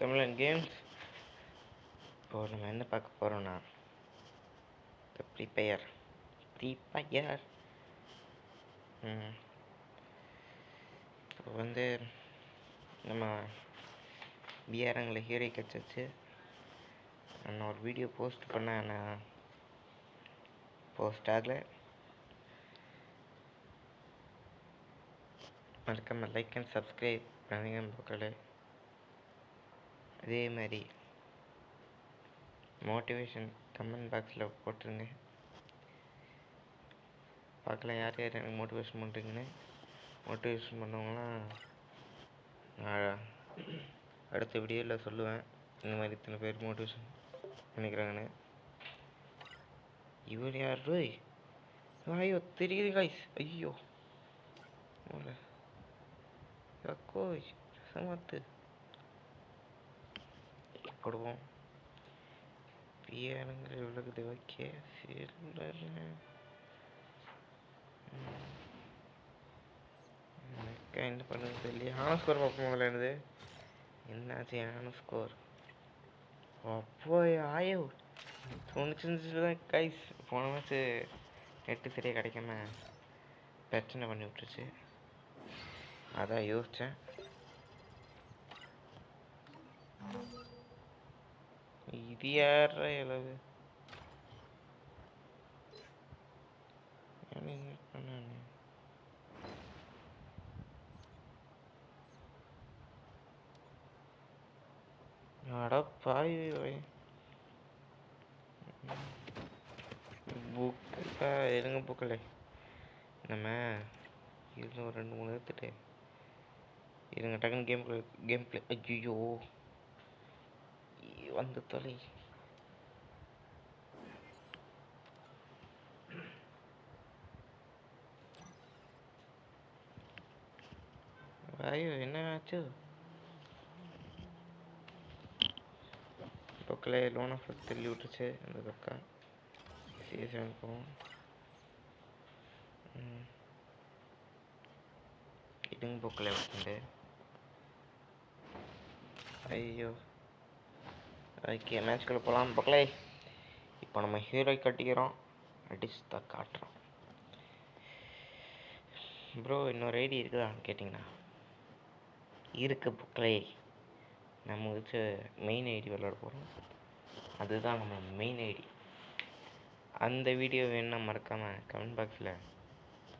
தமிழன் கேம்ஸ். இப்போ நம்ம என்ன பார்க்க போகிறோம்னா ஃப்ரீ ஃபயர். இப்போ வந்து நம்ம பிஆர்எங்கில் ஹீரோ கிடச்சிச்சு. நான் ஒரு வீடியோ போஸ்ட் பண்ணேன், நான் போஸ்ட் ஆகலை. மறக்காம லைக் அண்ட் சப்ஸ்கிரைப் பண்ணுங்க மக்களே. அதே மாதிரி மோட்டிவேஷன் கமெண்ட் பாக்ஸில் போட்டுருங்க. பார்க்கலாம் யார் யார் எனக்கு மோட்டிவேஷன் பண்ணுறீங்கன்னு. மோட்டிவேஷன் பண்ணவங்களாம் நான் அடுத்த வீடியோவில் சொல்லுவேன், இந்த மாதிரி இத்தனை பேர் மோட்டிவேஷன் பண்ணிக்கிறாங்கன்னு. இவர் யார்? ஐயோ தெரியுது காய்ஸ். ஐயோ கோய் சமத்து கொடுவோம். பியானுங்கிற விளக்குது. ஓகே என்ன பண்ணுறது தெரியல. ஆன ஸ்கோர் பார்ப்போம் முதல்ல. என்னது என்னாச்சு ஆன ஸ்கோர்? அப்போ ஆயோ தோணுச்சுதான் கைஸ். போன மேட்ச்சு நெட்டு சரியாக கிடைக்காம பிரச்சனை பண்ணி விட்டுருச்சு. அதான் யோசித்தேன். இது யார இளவு பண்ண பாய் புக்கு இருங்க. புக்கல நம்ம இதில் ஒரு 2-3 எடுத்துட்டு இருங்க. டக்குன்னு கேம் பிளே. ஐயோ வந்து தொலை. ஐயோ என்ன ஆச்சு? பக்கல லோன் ஆஃப் தள்ளி விட்டுருச்சு அந்த பக்கா. சீசன் போவோம். இதுங்க பக்கல விட்டு. ஐயோ ஓகே மேட்ச்குள்ளே போகலாம் பக்கலே. இப்போ நம்ம ஹீரோ கட்டிக்கிறோம், அடிச்சு தான் காட்டுறோம். ப்ரோ இன்னொரு ஐடி இருக்குதான்னு கேட்டிங்கன்னா இருக்கு புக்லே. நம்ம வச்சு மெயின் ஐடி விளாட போகிறோம். அதுதான் நம்ம மெயின் ஐடி. அந்த வீடியோ வேணுன்னா மறக்காமல் கமெண்ட் பாக்ஸில்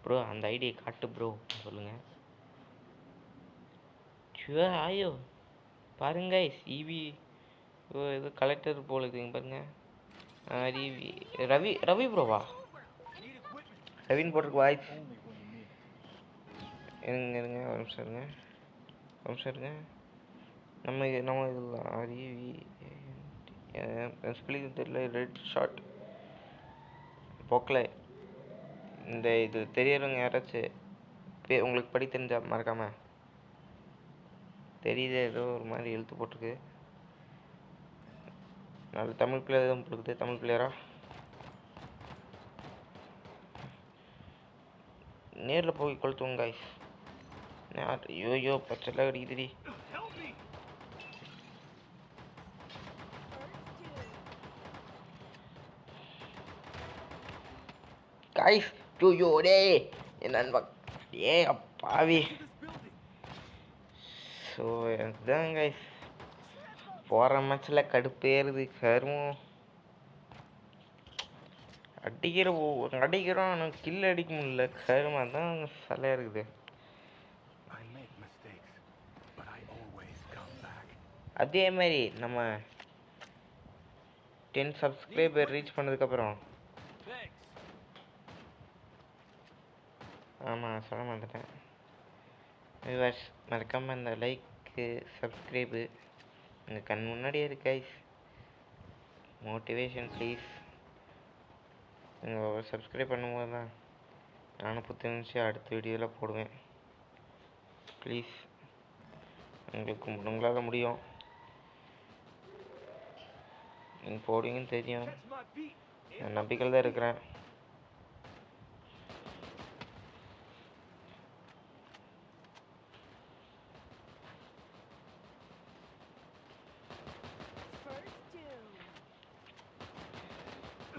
ப்ரோ அந்த ஐடியை காட்டு ப்ரோ சொல்லுங்கள். ஆயோ பாருங்க இவி இது கலெக்டர் போல் இருக்குங்க பாருங்க. ரவி ரவி ப்ரோவா? ரவின்னு போட்டிருக்கு வாய்ஸ். இருங்க ஒரு நிமிஷம் இருங்க. நம்ம இதில் அறிவி ஸ்பெல்லிங் தெரியல. ரெட் ஷார்ட் போக்கல. இந்த இது தெரியறவங்க யாராச்சும் உங்களுக்கு படி தெரிஞ்சா மறக்காம. தெரியுது ஏதோ ஒரு மாதிரி எழுத்து போட்டிருக்கு. நல்ல தமிழ் பிளேயர் தான் போட்டுருக்குது. தமிழ் பிளேயரா? நேரில் போய் கொளுத்துவோங்க காய்ஸ். ஐயோ பச்சைலாம் அடிக்குதுடி. காய்ஸ் ஐயோ டே என் நண்பன் ஏ அப்பாவி. ஸோ அதுதான் கைஸ் போகிற மேட்ச்சில் கடுப்பேறுது. கருமம் அடிக்கிறோம் ஆனால் கில் அடிக்க முடியல. கருமம் தான் சிலையாக இருக்குது. அதே மாதிரி நம்ம 10 சப்ஸ்கிரைபர் ரீச் பண்ணதுக்கப்புறம் ஆமாம் சொல்ல மாட்டேன். வியூவர்ஸ் மறக்காமல் இந்த லைக்கு சப்ஸ்கிரைபு எங்கள் கண் முன்னாடியே இருக்கு கைஸ். Motivation please. நீங்கள் சப்ஸ்கிரைப் பண்ணும்போது தான் நானும் புத்துணர்ச்சி அடுத்த வீடியோவில் போடுவேன். ப்ளீஸ் உங்களால் முடியும். நீங்கள் போடுவீங்கன்னு தெரியும். நான் நம்பிக்கையில் தான் இருக்கிறேன்.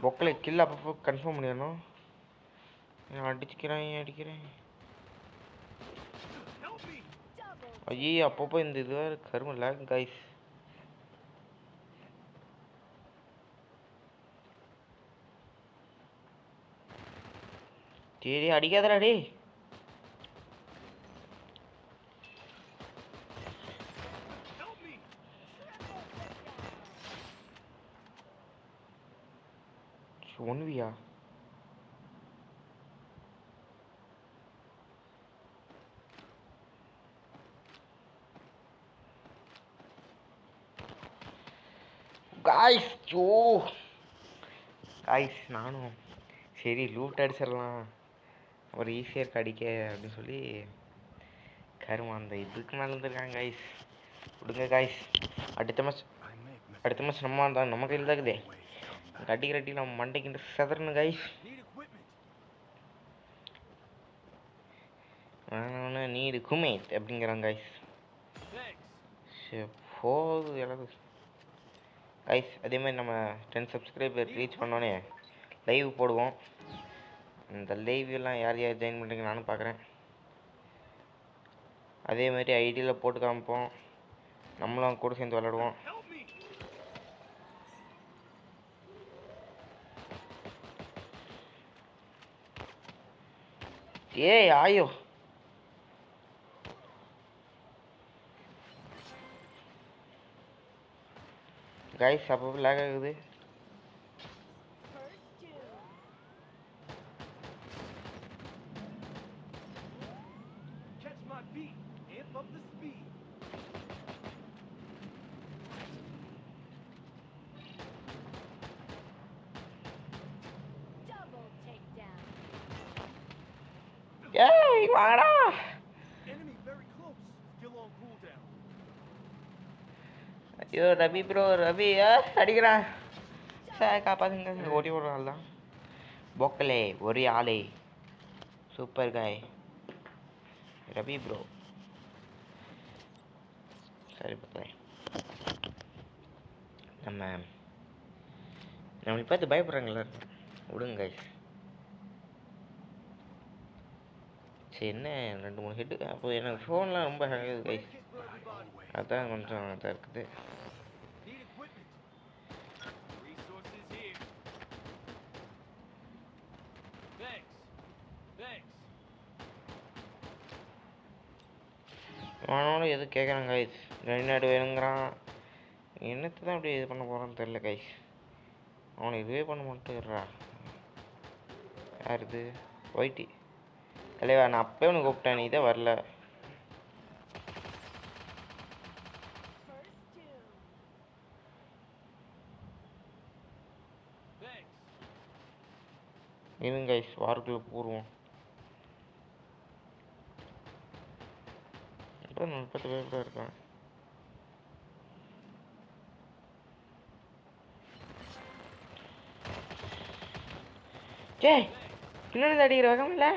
பொக்கலை கில் அப்பப்போ கன்ஃபார்ம் பண்ணிடணும். நான் அடிக்கிறேன். ஐயோ அப்பப்போ இந்த இதுவாக கரும லேக் கைஸ். சரி அடிக்காதடா டே. ஒன்வியா காய்ஸ். ஓ காய்ஸ் நானும் சரி லூட் அடிச்சிடலாம், ஒரு ஈஸியாக இருக்கு அடிக்க அப்படின்னு சொல்லி கருமா அந்த இதுக்கு மேலே இருந்திருக்காங்க காய்ஸ். விடுங்க காய்ஸ், அடுத்த மேட்ச் நம்ம கையில் தான் இருக்குதே. அடிக்கிறட்டி நம்ம மண்டைக்கின்ற செதறணும் காய்ஸ். நீடு குமேட் அப்படிங்கிறாங்க காய்ஸ். போகுது எல்லாது கைஸ். அதே மாதிரி நம்ம 10 சப்ஸ்கிரைபர் ரீச் பண்ணோன்னே லைவ் போடுவோம். இந்த லைவ் எல்லாம் யார் ஜாயின் பண்ணுறீங்க நானும் பார்க்குறேன். அதே மாதிரி ஐடியில் போட்டு காமிப்போம், நம்மளும் கூட சேர்ந்து விளாடுவோம். ஏய் ஆயோ கைஸ் அப்பப்போ லேக் ஆகுது. ஏய் வாடா. ஐயோ ரவி ப்ரோ ரவி அடிக்கிறான் சார், காப்பாத்துங்க. ஓடி ஒரு ஆள் தான் பொக்கலே, ஒரு ஆளே சூப்பர் காய் ரவி ப்ரோ. சரி பொக்கலே, நம்மளை பார்த்து பயப்படுறாங்களா? விடுங்க காய்ஸ். சரி என்ன 2-3 ஹெட்டு. அப்போ எனக்கு ஃபோன்லாம் ரொம்ப ஹேங் ஆகுது கைஸ், அதான் கொஞ்சம் இதாக இருக்குது. அவனோட எது கேட்குறான் கைஸ், வெளிநாடு வேணுங்கிறான். என்னத்தை தான் அப்படி இது பண்ண போகிறான்னு தெரில கைஸ். அவனை இதுவே பண்ண மாட்டேங்கிறா. யார் இது? ஒயிட்டி தலைவா, நான் அப்போயே உனக்கு கூப்பிட்டேன், நீ தான் வரல. இருங்க கைஸ், வாருக்குள்ளே போடுவோம். இப்போ 30 பேர் கூட இருக்கான். ஏய் பின்னாடி அடிக்கிற வகம் இல்லை.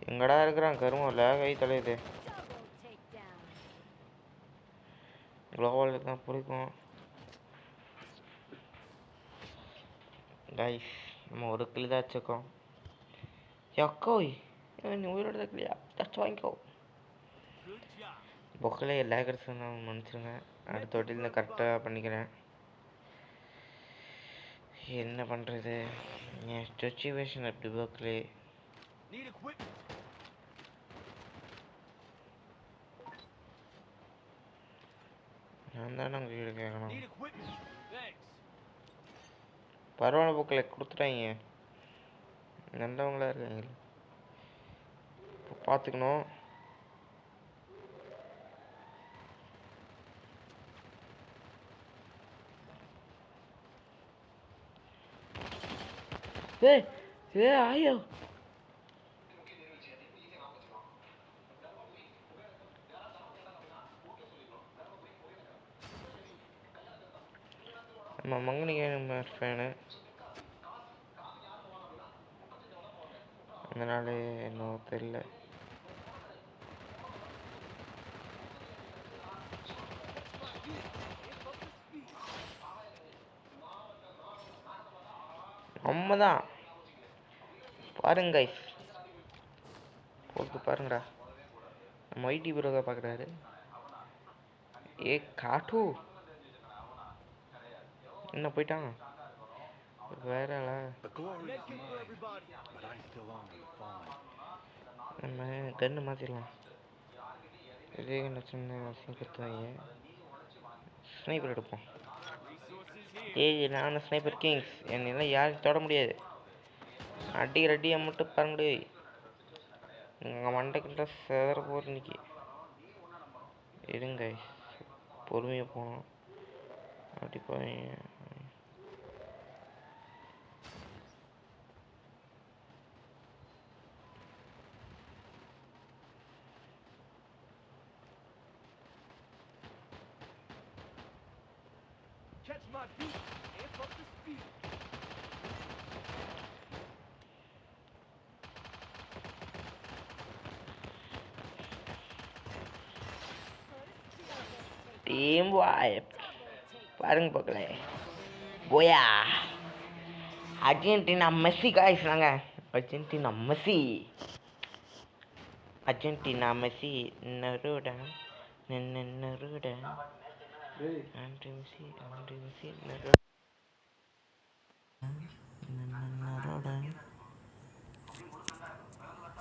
எங்கடா இருக்கிறான் கருமம், லேக் ஆகி தலையுது. குளோவால் தான் பிடிக்கும் கைஸ். நம்ம ஒரு கிளி தான் வச்சுக்கோம். யக்கோய் நீ உயிரோட தான் கிளியா? டச் வாங்கிக்கோ. பொக்கலே லேகர்ஸ் நான் மன்னிச்சிருங்க, அடுத்த வாட்டியில் கரெக்டாக பண்ணிக்கிறேன். என்ன பண்ணுறது, என் சுச்சுவேஷன் அப்படி பொக்கலே. நான் தானே உங்கள் வீடு கேட்கணும். பரவாயில்ல பொக்கலை கொடுத்துட்டாங்க, நல்லவங்களா இருக்காங்க. இப்போ பார்த்துக்கணும். ஆயோ நம்ம மங்கனிக்கு ஃபேனு அதனால இன்னும் தெரியல. நம்ம தான் பாருங்க guys. போட்டு பாருங்கடா. நம்ம ஐடி ப்ரோ தான் பார்க்குறாரு. ஏ காட்டு என்ன போயிட்டான் வேறல. நம்ம கன்று மாற்றிடலாம். இதே சின்ன சிங்கத்துவாங்க ஸ்னைப்பர் எடுப்போம். ஏய் நான் ஸ்னைப்பர் கிங்ஸ், என்னெல்லாம் யாரும் தொட முடியாது. அடியை மட்டும் பாருங்கடி. உங்கள் மண்டைக்கிட்ட சேர போகிற இன்னைக்கு. இருங்க பொறுமையாக போனோம். அப்படி போய் Catch my beat, amp up the speed. Team vibe பாருங்க பார்க்கல. போயா அர்ஜென்டினா மெஸ்ஸி காய்ஸ். நாங்கள் அர்ஜென்டினா மெஸ்ஸி நருடா நருடா.